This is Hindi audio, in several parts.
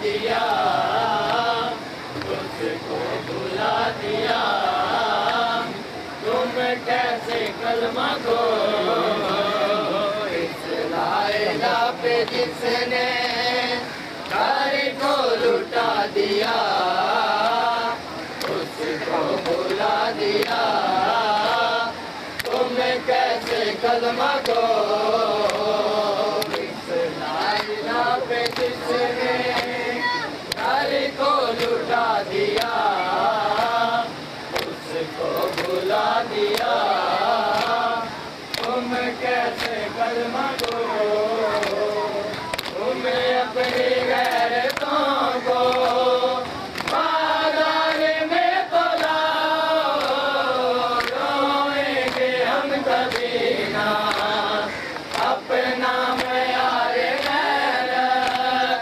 दिया, उसको भुला दिया। तुम कैसे कलमा को इस लाइला पे जिसने घर को लुटा दिया, उसको भुला दिया। तुम कैसे कलमा को इस लाइला पे जिसने घर को लुटा दिया, उसको भुला दिया। तुम कैसे कलमा को तुम अपनी गैरतों को बाजार में तो लाओ, रोएंगे हम कभी ना अपना मयार गैरत,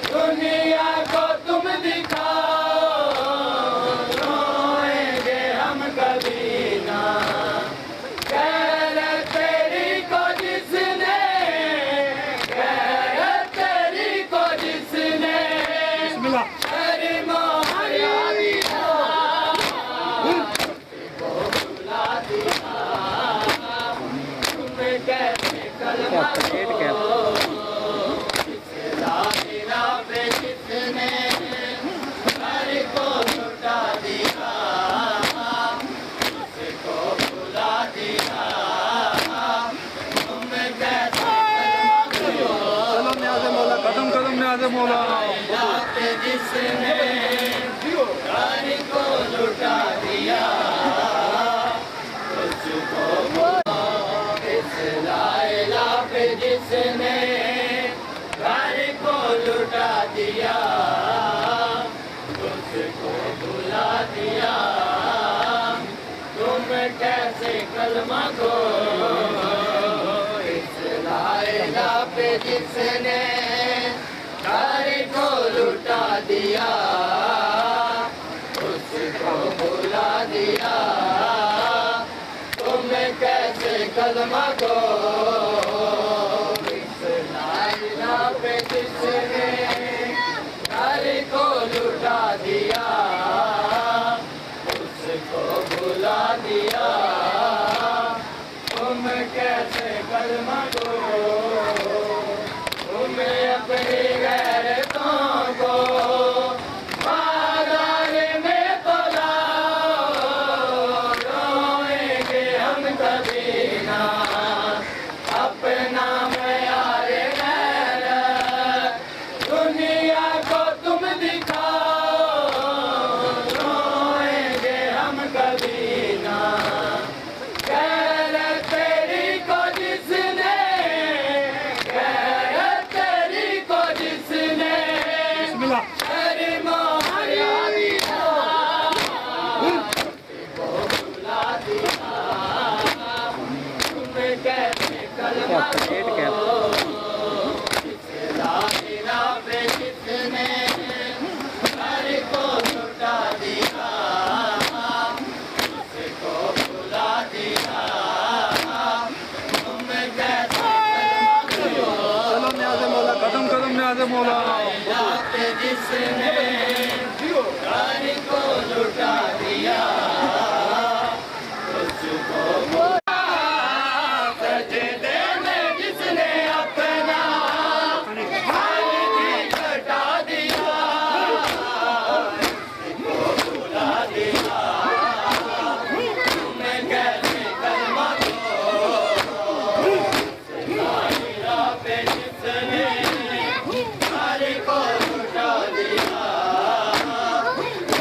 दुनिया को तुम दिखाओ, रोएंगे हम कभी ना। गैरत तेरी को जिसने, गैरत तेरी को जिसने शर्मो हया दिया, उसको भुला दिया। तुम कैसे कलमा को इस लाइला पे जिसने घर को लुटा दिया, उसको भुला दिया। तुम कैसे कदम न्याज़े मौला, कदम कदम न्याज़े मौला। लाइला पे जिसने घर को लुटा दिया, उसको इस लाइला पे जिसने घर को लुटा दिया, उसको भुला दिया। तुम कैसे कलमा को इस लाइला पे जिसने घर को लुटा दिया, उसको भुला दिया। तुम कैसे कलमा को इस लाइला पे जिसने घर को लुटा दिया, उसको भुला दिया। तुम कैसे कलमा को तुम अपनी गैरतों को बाजार में तो लाओ, रोएंगे हम कभी ना अपना मयार गैरत, दुनिया को तुम दिखाओ, रोएंगे हम कभी ना। गैरत तेरी को जिसने, गैरत तेरी को जिसने शर्मो हया दिया, उसको भुला दिया। तुम कैसे कलमा को इस लाइला पे जिसने घर को लुटा दिया, उसको भुला दिया। तुम कैसे कदम न्याज़े मौला, कदम कदम न्याज़े मौला। लाइला पे जिसने घर को लुटा दिया, उसको भुला। सजदे में जिसने अपना हाल भी घटा दिया, उसको भुला दिया। तुम कैसे कलमा को इस लाइला पे जिसने घर को लुटा दिया,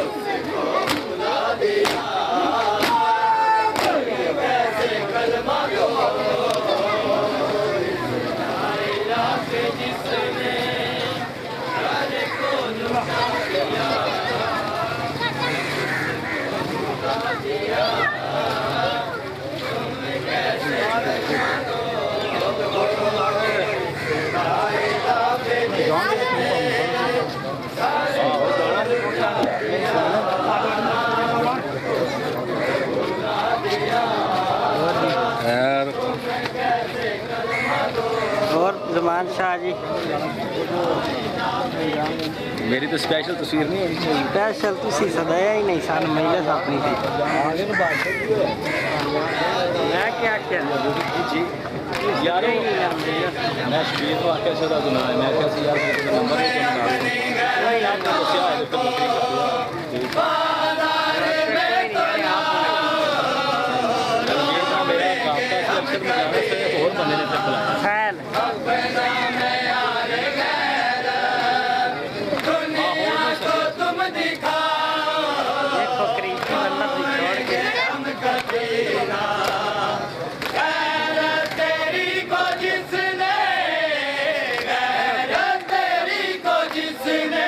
उसको भुला दिया। तुम कैसे कलमा को इस लाइला पे जिसने घर को लुटा दिया, लुटा दिया। तुम कैसे कलमा को इस लाइला पे जिसने घर को लुटा दिया, भुला दिया। यार और ज़मान शाह जी मेरी तो स्पेशल तस्वीर नहीं होनी चाहिए। स्पेशल तुसी सदाया ही नहीं सन महिला अपनी थी मैं क्या जी यारो मैं शबीर को आख्या से ना मैं क्या सी यार नंबर और बंदे ने तक बुलाया फैल तुम दिखा देखो करीब की मन्नत भी छोड़ के तेरी को जिसने तेरी को जिसने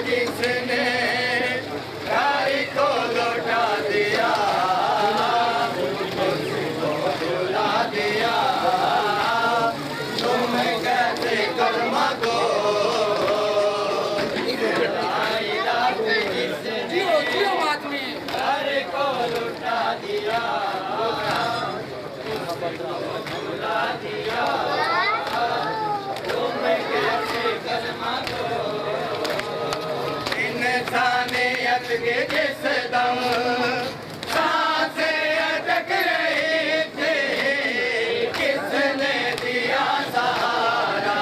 जिसने घर को लौटा दिया बुला दिया तुम कैसे कलमा दो घर को लौटा दिया बुला दिया तुम कैसे कलमा दो इंसानियत के जिस दम सांसें अटक रही थी किसने दिया सहारा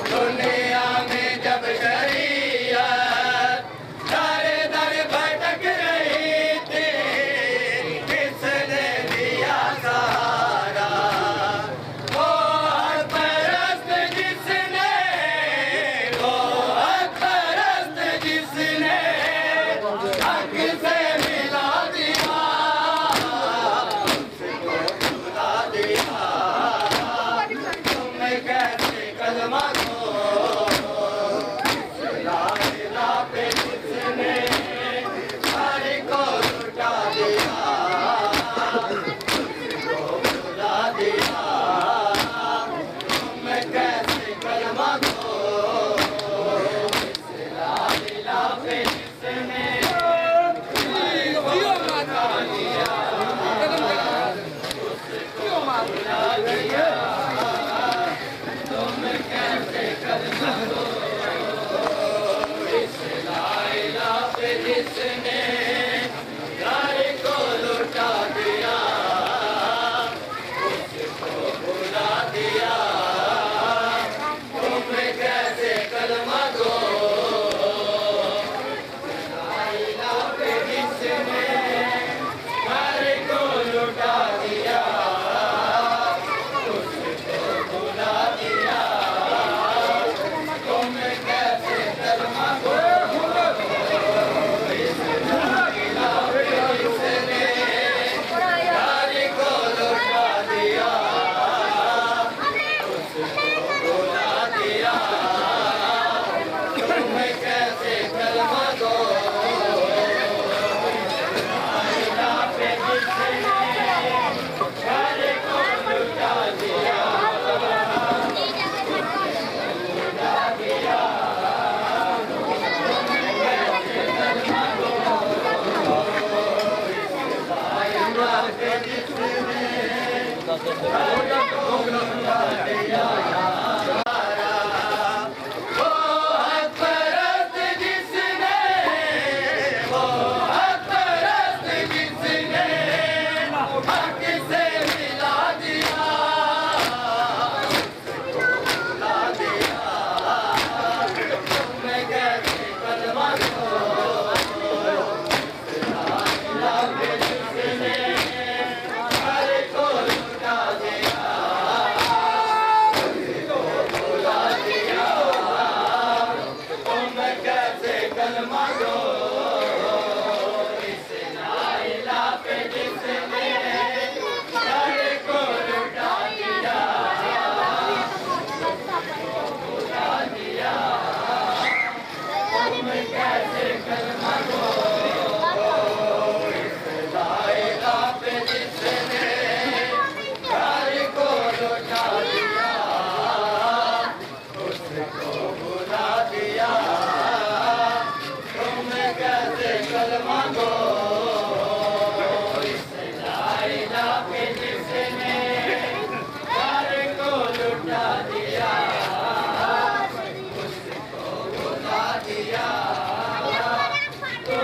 दुनिया में जब शरीयत दर दर भटक रही थी किसने दिया सहारा वो हक परस्त जिसने वो हक परस्त जिसने हक से मिला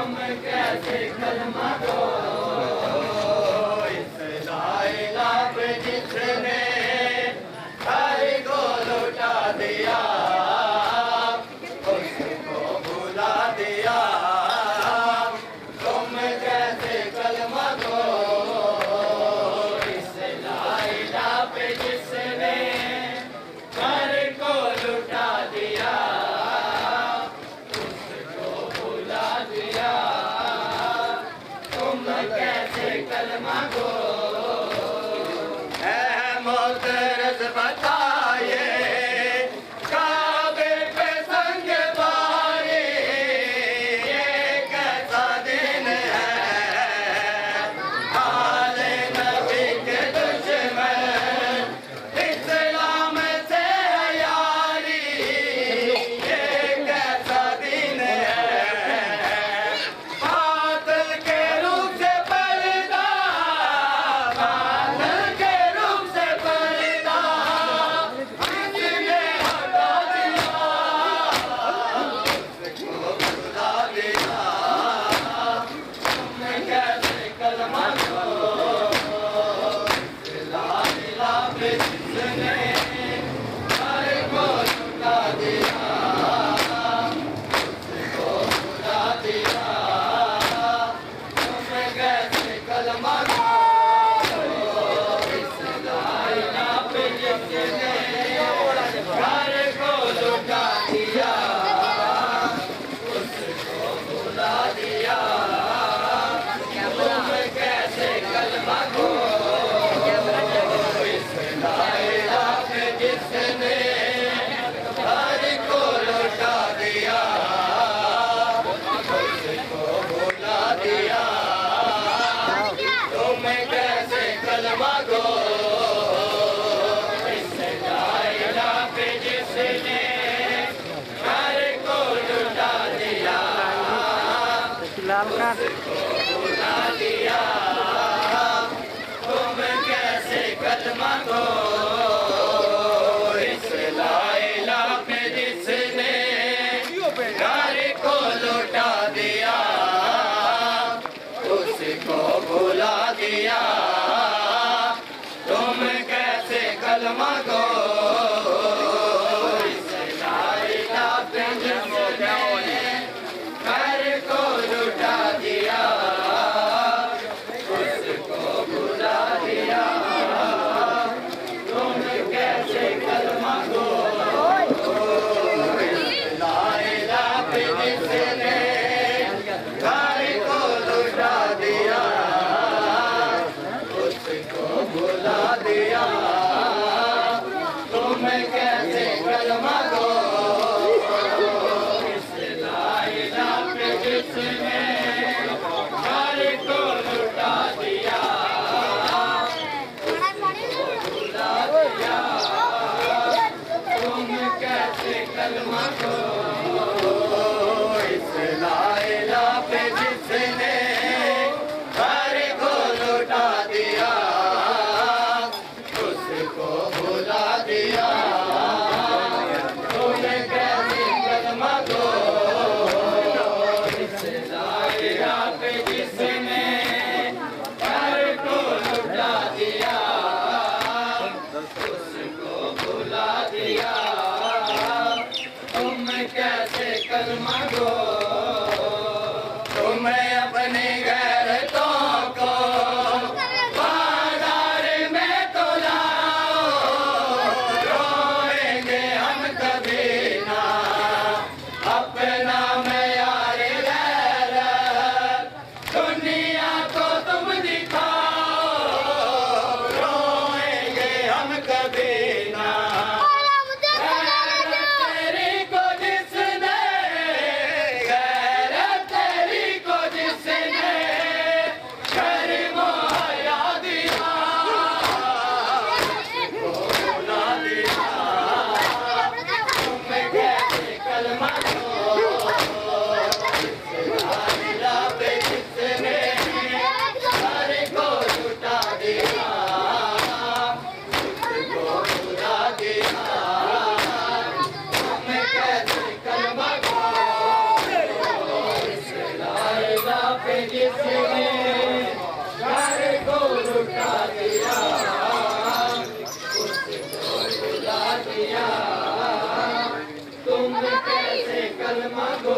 तुम कैसे कलमा दो इस लाइला पे जिसने हर को लुटा दिया उसको भुला दिया तुम कैसे कलमा दो इस लाइला पे जिसने हर को लुटा दिया उसको भुला दिया तुम कैसे कलमा दो मोहतरस बताए काबे पे संग बारे ये कैसा दिन है आले नबी के दुश्मन इस्लाम से है यारी ये कैसा दिन है बातिल के रूप से पर्दा बातिल के रूप से पर्दा किसने हटा दिया उसको भुला दिया तुम कैसे कलमा दो ला ला पे जिसने हर को लुटा दिया उसको भुला दिया तुम कैसे कलमा दो इस लाइला पे जिसने हर को लुटा दिया उसको भुला दिया तुम कैसे कलमा दो इस लाइला पे जिसने हर को लुटा दिया उसको भुला दिया तुम कैसे कलमा दो इस लाइला पे जिसने हर को लुटा दिया लाल का भुला दिया तुम कैसे कलमा दो इस लाइला पे जिसने घर को लुटा दिया उसको भुला दिया तुम कैसे कलमा दो इस लाइला पे जिसने घर को लुटा दिया उसको भुला दिया तुम कैसे कलमा दो इस लाइला पे जिसने घर को लुटा दिया उसको भुला दिया तुम कैसे कलमा दो इस लाइला पे जिसने घर को लुटा दिया भुला दिया तुम कैसे कलमा दो इस लाइला पे जिसने घर को लुटा दिया उसको भुला दिया तुम कैसे कलमा दो इस लाइला पे जिसने घर को लुटा दिया उसको भुला दिया तुम कैसे कलमा दो तुम अपने गैरतों को बाजार में तो लाओ रोएंगे हम कभी ना अपना मयार गैरत दुनिया को तुम दिखाओ रोएंगे हम कभी ना गैरत तेरी को जिसने कैसे कलमा गो,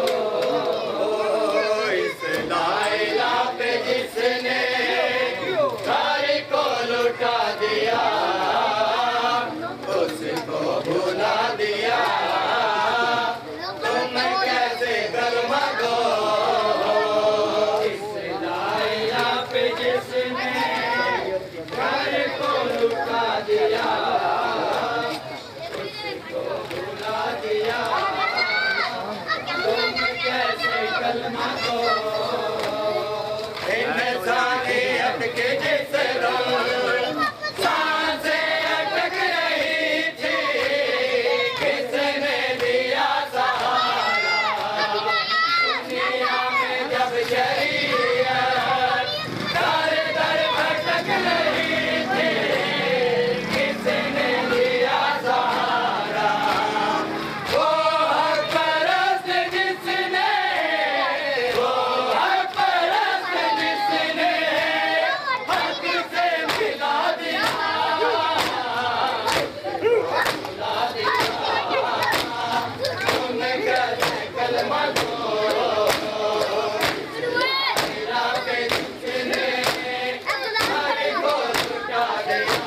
इस लाइला पे जिसने घर को लुटा दिया, उसको भुला दिया, तुम कैसे कलमा गो, इस लाइला पे जिसने घर को लुटा दिया, उसको भुला दिया, तुम कैसे कलमा गो, इंसानी अटके जिस रंग सांसें अटक रही थी, किसने दिया सहारा, दुनिया में जब शरीयत दर दर भटक रही थी, किसने दिया सहारा, वो हक परस्त जिसने, वो हक परस्त जिसने हक से मिला दिया, मिला दिया, तुम कैसे कलमा गो, मेरा पे जिसने घर को लुटा दिया,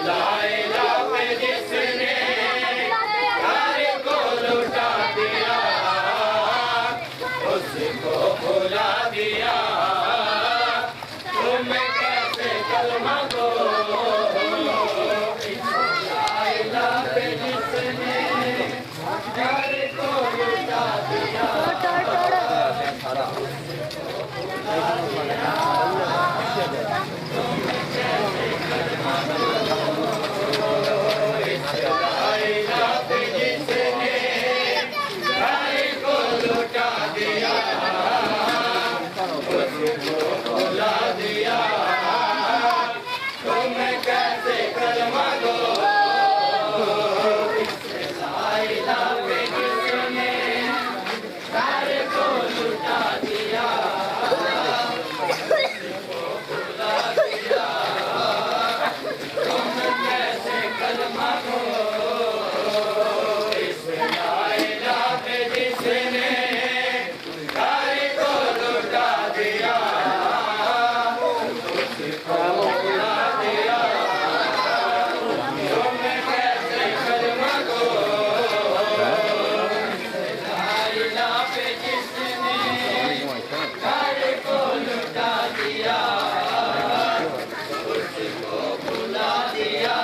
लाइला पे जिसने घर को लुटा दिया, उसको भुला दिया, तुम कैसे कलमा गो, इस लाइला पे जिसने घर को लुटा दिया, लाइला पे जिसने घर को लुटा दिया, उसको भुला दिया, तुम कैसे कलमा गो, इस लाइला पे जिसने घर को लुटा दिया, उसको भुला दिया, तुम कैसे कलमा गो, इस लाइला पे जिसने घर को लुटा दिया, उसको भुला दिया, तुम कैसे कलमा गो, इस लाइला पे जिसने घर को लुटा दिया, उसको भुला दिया,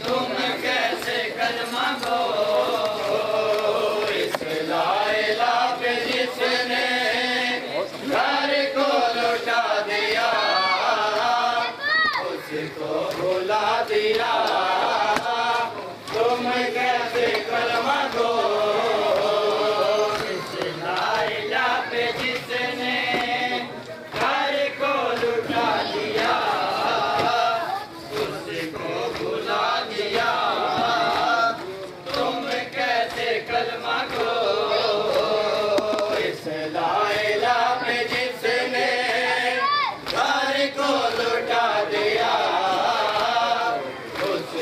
तुम कैसे कलमा गो, इस लाइला पे जिसने घर को लुटा दिया, उसको भुला दिया, तुम कैसे कलमा गो, इस लाइला पे जिसने घर को लुटा दिया, उसको भुला दिया, तुम कैसे कलमा गो, इस लाइला पे जिसने घर को लुटा दिया, उसको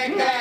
लेके